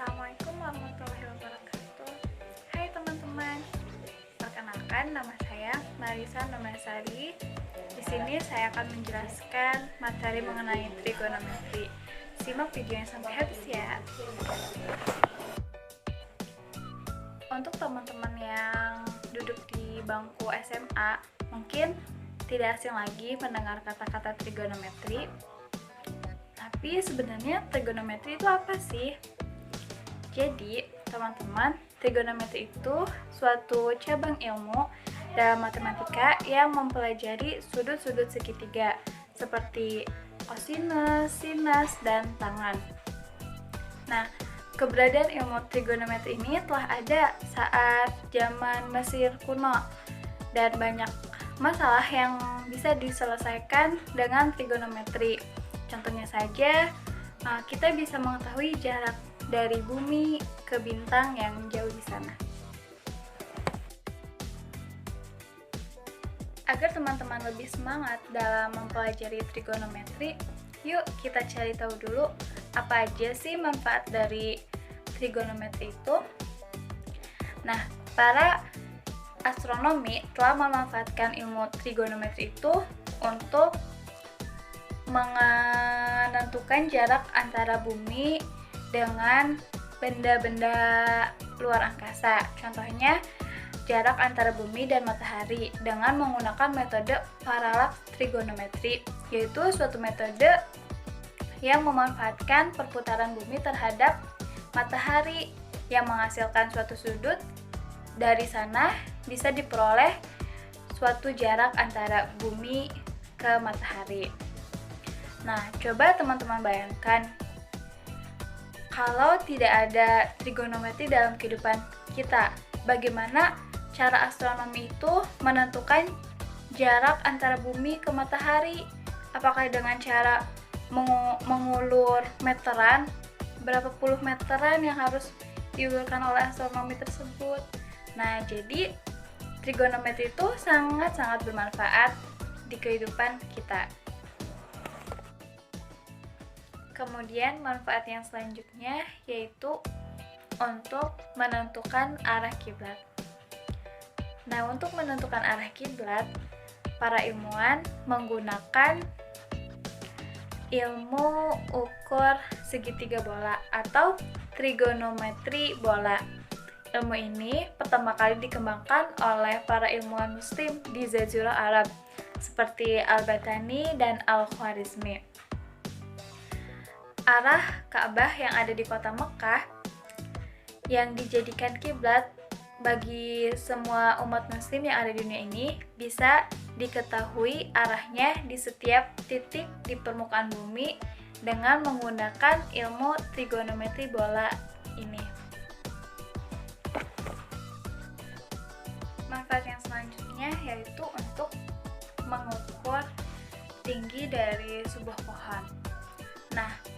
Assalamualaikum warahmatullahi wabarakatuh. Hai teman-teman, perkenalkan nama saya Marisa Nomasari. Di sini saya akan menjelaskan materi mengenai trigonometri. Simak videonya sampai habis ya. Untuk teman-teman yang duduk di bangku SMA, mungkin tidak asing lagi mendengar kata-kata trigonometri. Tapi sebenarnya trigonometri itu apa sih? Jadi, teman-teman, trigonometri itu suatu cabang ilmu dalam matematika yang mempelajari sudut-sudut segitiga seperti kosinus, sinus, dan tangen. Nah, keberadaan ilmu trigonometri ini telah ada saat zaman Mesir kuno dan banyak masalah yang bisa diselesaikan dengan trigonometri. Contohnya saja, kita bisa mengetahui jarak dari bumi ke bintang yang jauh di sana. Agar teman-teman lebih semangat dalam mempelajari trigonometri, yuk kita cari tahu dulu apa aja sih manfaat dari trigonometri itu. Nah, para astronomi telah memanfaatkan ilmu trigonometri itu untuk menentukan jarak antara bumi dengan benda-benda luar angkasa. Contohnya, jarak antara bumi dan matahari dengan menggunakan metode paralaks trigonometri, yaitu suatu metode yang memanfaatkan perputaran bumi terhadap matahari yang menghasilkan suatu sudut. Dari sana bisa diperoleh suatu jarak antara bumi ke matahari. Nah, coba teman-teman bayangkan kalau tidak ada trigonometri dalam kehidupan kita, bagaimana cara astronomi itu menentukan jarak antara bumi ke matahari? Apakah dengan cara mengulur meteran? Berapa puluh meteran yang harus diulurkan oleh astronomi tersebut? Nah, jadi trigonometri itu sangat-sangat bermanfaat di kehidupan kita. Kemudian manfaat yang selanjutnya yaitu untuk menentukan arah kiblat. Nah, untuk menentukan arah kiblat, para ilmuwan menggunakan ilmu ukur segitiga bola atau trigonometri bola. Ilmu ini pertama kali dikembangkan oleh para ilmuwan muslim di Jazirah Arab seperti Al-Battani dan Al-Khwarizmi. Arah Ka'bah yang ada di kota Mekah yang dijadikan kiblat bagi semua umat muslim yang ada di dunia ini bisa diketahui arahnya di setiap titik di permukaan bumi dengan menggunakan ilmu trigonometri bola ini. Manfaat yang selanjutnya yaitu untuk mengukur tinggi dari sebuah pohon. Nah,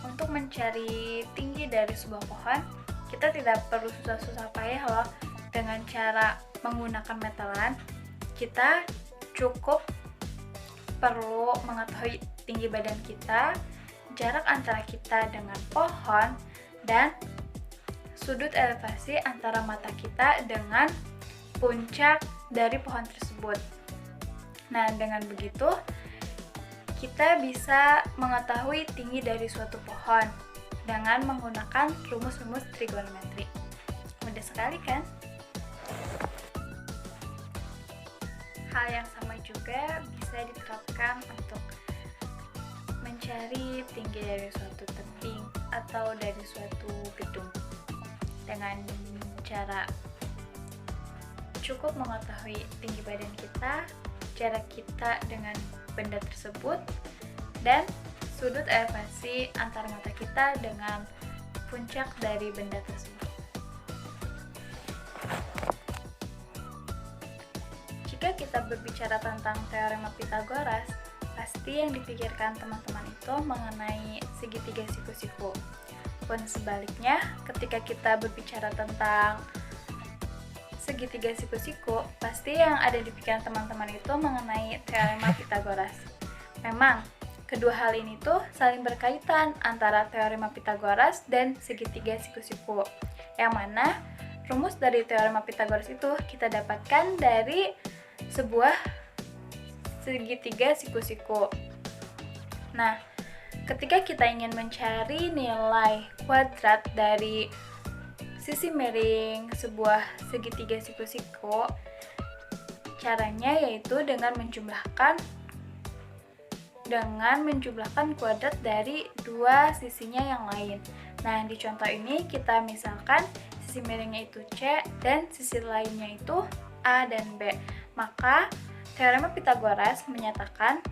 untuk mencari tinggi dari sebuah pohon, kita tidak perlu susah-susah payah loh dengan cara menggunakan meteran. Kita cukup perlu mengetahui tinggi badan kita, jarak antara kita dengan pohon, dan sudut elevasi antara mata kita dengan puncak dari pohon tersebut. Nah, dengan begitu kita bisa mengetahui tinggi dari suatu pohon dengan menggunakan rumus-rumus trigonometri. Mudah sekali kan? Hal yang sama juga bisa diterapkan untuk mencari tinggi dari suatu tebing atau dari suatu gedung dengan cara cukup mengetahui tinggi badan kita, jarak kita dengan benda tersebut, dan sudut elevasi antara mata kita dengan puncak dari benda tersebut. Jika kita berbicara tentang teorema Pythagoras, pasti yang dipikirkan teman-teman itu mengenai segitiga siku-siku. Pun sebaliknya, ketika kita berbicara tentang segitiga siku-siku, pasti yang ada di pikiran teman-teman itu mengenai teorema Pythagoras. Memang, kedua hal ini tuh saling berkaitan antara teorema Pythagoras dan segitiga siku-siku. Yang mana rumus dari teorema Pythagoras itu kita dapatkan dari sebuah segitiga siku-siku. Nah, ketika kita ingin mencari nilai kuadrat dari sisi miring sebuah segitiga siku-siku, caranya yaitu dengan menjumlahkan kuadrat dari dua sisinya yang lain. Nah, di contoh ini kita misalkan sisi miringnya itu C dan sisi lainnya itu A dan B. Maka teorema Pythagoras menyatakan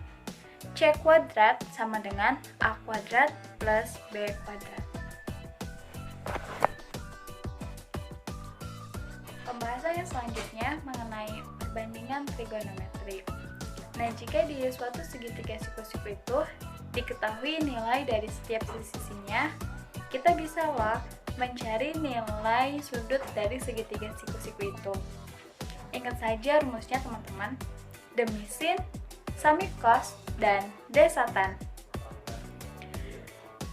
C kuadrat sama dengan A kuadrat plus B kuadrat. Pembahasan yang selanjutnya mengenai perbandingan trigonometri. Nah, jika di suatu segitiga siku-siku itu diketahui nilai dari setiap sisinya, kita bisa mencari nilai sudut dari segitiga siku-siku itu. Ingat saja rumusnya teman-teman, demi sin, sami cos, dan desatan.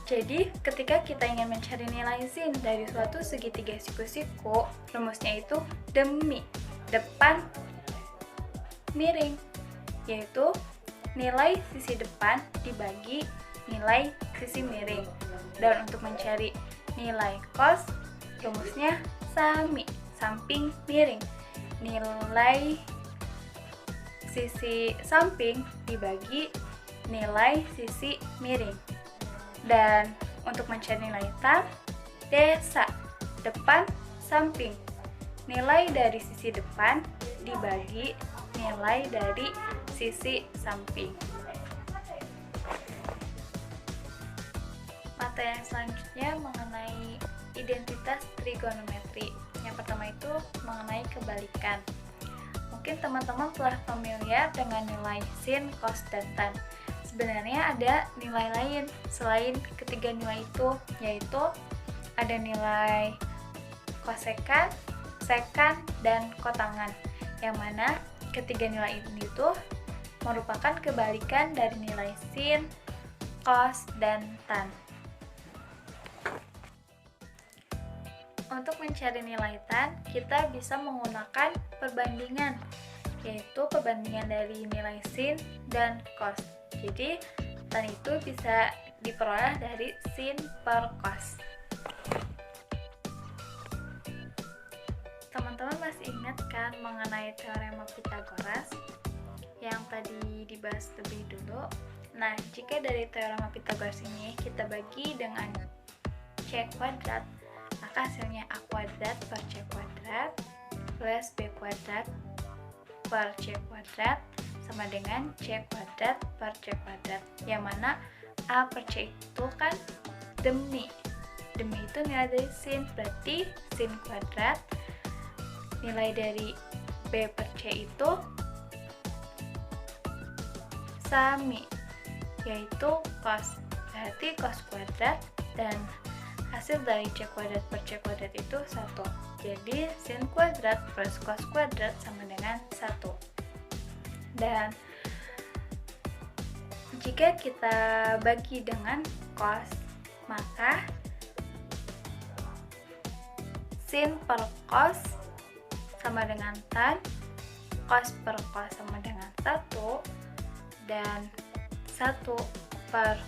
Jadi, ketika kita ingin mencari nilai sin dari suatu segitiga siku-siku, rumusnya itu demi depan miring, yaitu nilai sisi depan dibagi nilai sisi miring. Dan untuk mencari nilai cos, rumusnya sami, samping miring. Nilai sisi samping dibagi nilai sisi miring. Dan untuk mencari nilai tan, desa, depan, samping. Nilai dari sisi depan dibagi nilai dari sisi samping. Materi yang selanjutnya mengenai identitas trigonometri. Yang pertama itu mengenai kebalikan. Mungkin teman-teman telah familiar dengan nilai sin, cos, dan tan. Sebenarnya ada nilai lain selain ketiga nilai itu, yaitu ada nilai kosekan, sekan, dan kotangan. Yang mana ketiga nilai ini tuh merupakan kebalikan dari nilai sin, cos, dan tan. Untuk mencari nilai tan, kita bisa menggunakan perbandingan, yaitu perbandingan dari nilai sin dan cos. Jadi, tan itu bisa diperoleh dari sin per cos. Teman-teman masih ingat kan mengenai teorema Pythagoras yang tadi dibahas lebih dulu? Nah, jika dari teorema Pythagoras ini kita bagi dengan C kuadrat, maka hasilnya A kuadrat per C kuadrat plus B kuadrat per C kuadrat sama dengan C kuadrat per C kuadrat. Yang mana A per C itu kan demi itu nilai dari sin, berarti sin kuadrat. Nilai dari B per C itu sami, yaitu cos, berarti cos kuadrat, dan hasil dari C kuadrat per C kuadrat itu 1. Jadi sin kuadrat plus cos kuadrat sama dengan 1. Dan jika kita bagi dengan cos, maka sin per cos sama dengan tan, cos per cos sama dengan 1, dan 1 per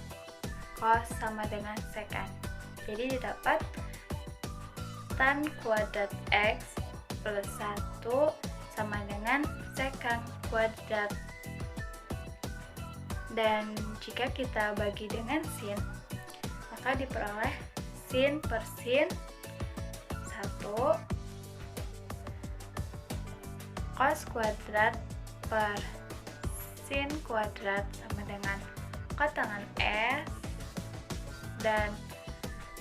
cos sama dengan sekan. Jadi didapat tan kuadrat X plus 1 sama dengan sekan kuadrat. Dan jika kita bagi dengan sin, maka diperoleh sin per sin 1 cos kuadrat per sin kuadrat sama dengan kotangan S, dan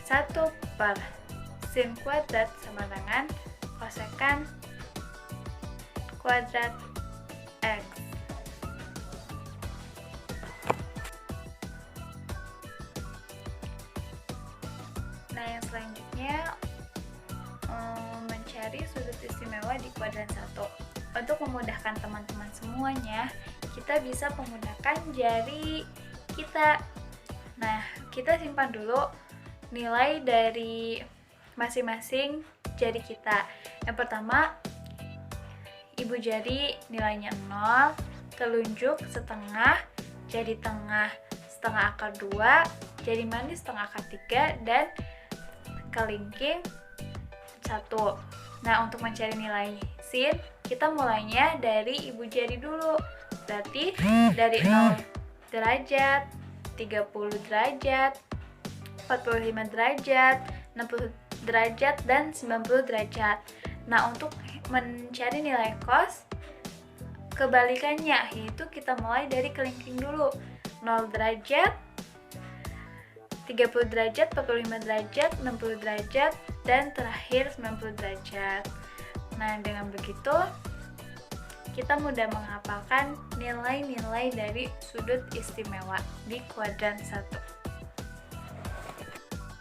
1 per sin kuadrat sama dengan kosekan kuadrat X. Nah, yang selanjutnya mencari sudut istimewa di kuadran 1. Untuk memudahkan teman-teman semuanya, kita bisa menggunakan jari kita. Nah, kita simpan dulu nilai dari masing-masing jari kita. Yang pertama, ibu jari nilainya 0, telunjuk setengah, jari tengah setengah akar 2, jari manis setengah akar 3, dan kelingking 1. Nah, untuk mencari nilai sin, kita mulainya dari ibu jari dulu. Berarti dari 0 derajat, 30 derajat, 45 derajat, 60 derajat, dan 90 derajat. Nah, untuk mencari nilai cos, kebalikannya, yaitu kita mulai dari kelingking dulu. 0 derajat, 30 derajat, 45 derajat, 60 derajat, dan terakhir 90 derajat. Nah, dengan begitu kita mudah menghafalkan nilai-nilai dari sudut istimewa di kuadran 1.